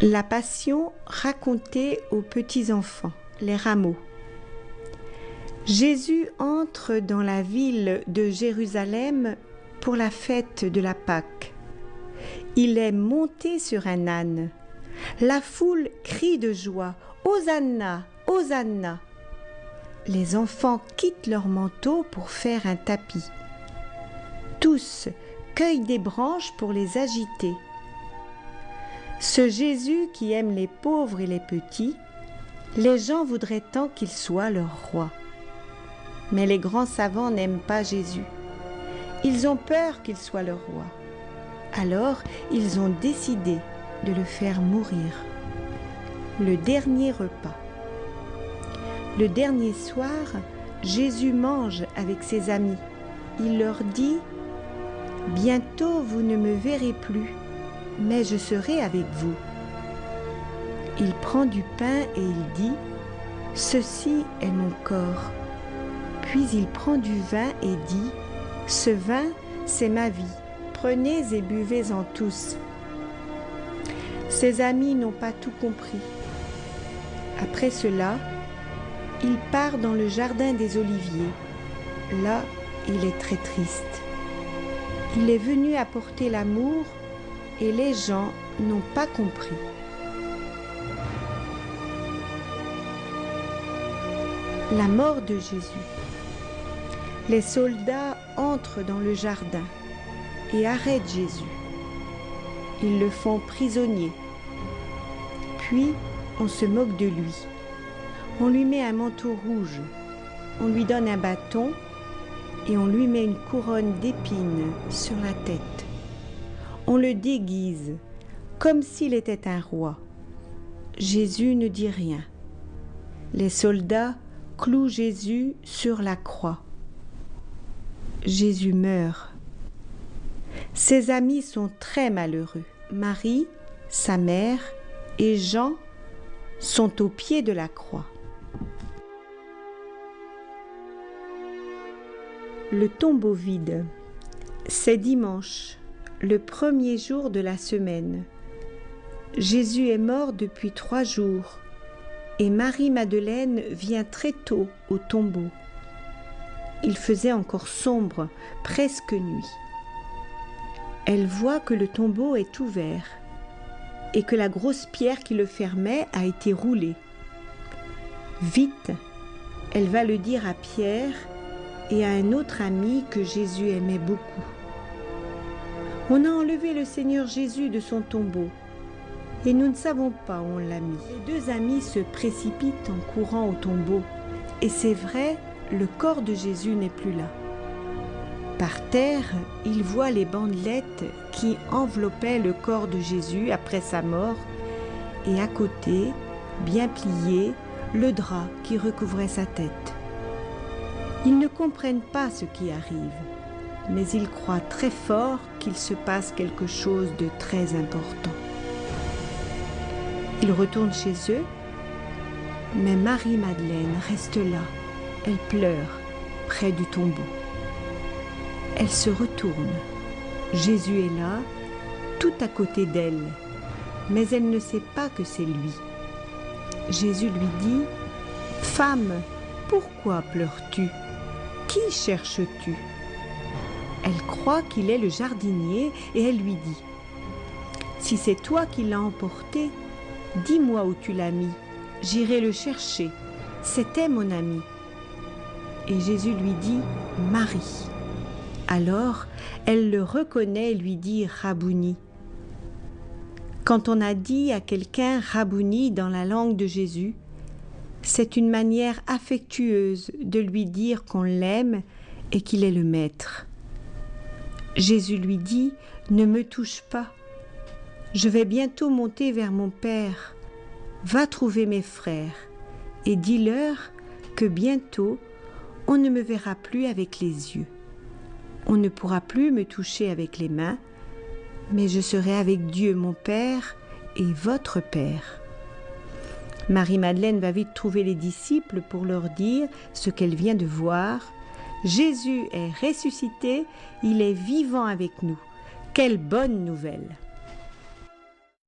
La Passion racontée aux petits-enfants, les rameaux. Jésus entre dans la ville de Jérusalem pour la fête de la Pâque. Il est monté sur un âne. La foule crie de joie « Hosanna, Hosanna !» Les enfants quittent leurs manteaux pour faire un tapis. Tous cueillent des branches pour les agiter. Ce Jésus qui aime les pauvres et les petits, les gens voudraient tant qu'il soit leur roi. Mais les grands savants n'aiment pas Jésus. Ils ont peur qu'il soit leur roi. Alors, ils ont décidé de le faire mourir. Le dernier repas. Le dernier soir, Jésus mange avec ses amis. Il leur dit « Bientôt vous ne me verrez plus, mais je serai avec vous. » Il prend du pain et il dit « Ceci est mon corps. » Puis il prend du vin et dit « Ce vin, c'est ma vie. Prenez et buvez-en tous. » Ses amis n'ont pas tout compris. Après cela, il part dans le jardin des Oliviers. Là, il est très triste. Il est venu apporter l'amour et les gens n'ont pas compris. La mort de Jésus. Les soldats entrent dans le jardin et arrêtent Jésus. Ils le font prisonnier. Puis, on se moque de lui. On lui met un manteau rouge, on lui donne un bâton et on lui met une couronne d'épines sur la tête. On le déguise comme s'il était un roi. Jésus ne dit rien. Les soldats clouent Jésus sur la croix. Jésus meurt. Ses amis sont très malheureux. Marie, sa mère et Jean sont au pied de la croix. Le tombeau vide. C'est dimanche, le premier jour de la semaine. Jésus est mort depuis 3 jours et Marie-Madeleine vient très tôt au tombeau. Il faisait encore sombre, presque nuit. Elle voit que le tombeau est ouvert et que la grosse pierre qui le fermait a été roulée. Vite, elle va le dire à Pierre et à un autre ami que Jésus aimait beaucoup. On a enlevé le Seigneur Jésus de son tombeau et nous ne savons pas où on l'a mis. Les 2 amis se précipitent en courant au tombeau et c'est vrai, le corps de Jésus n'est plus là. Par terre, ils voient les bandelettes qui enveloppaient le corps de Jésus après sa mort et à côté, bien plié, le drap qui recouvrait sa tête. Ils ne comprennent pas ce qui arrive, mais ils croient très fort qu'il se passe quelque chose de très important. Ils retournent chez eux, mais Marie-Madeleine reste là. Elle pleure près du tombeau. Elle se retourne. Jésus est là, tout à côté d'elle, mais elle ne sait pas que c'est lui. Jésus lui dit « Femme, pourquoi pleures-tu? Qui cherches-tu » Elle croit qu'il est le jardinier et elle lui dit « Si c'est toi qui l'as emporté, dis-moi où tu l'as mis, j'irai le chercher, c'était mon ami. » Et Jésus lui dit « Marie ». Alors, elle le reconnaît et lui dit « Rabouni ». Quand on a dit à quelqu'un « Rabouni » dans la langue de Jésus, c'est une manière affectueuse de lui dire qu'on l'aime et qu'il est le maître. Jésus lui dit « Ne me touche pas, je vais bientôt monter vers mon Père. Va trouver mes frères et dis-leur que bientôt on ne me verra plus avec les yeux. On ne pourra plus me toucher avec les mains, mais je serai avec Dieu mon Père et votre Père. » Marie-Madeleine va vite trouver les disciples pour leur dire ce qu'elle vient de voir. Jésus est ressuscité, il est vivant avec nous. Quelle bonne nouvelle!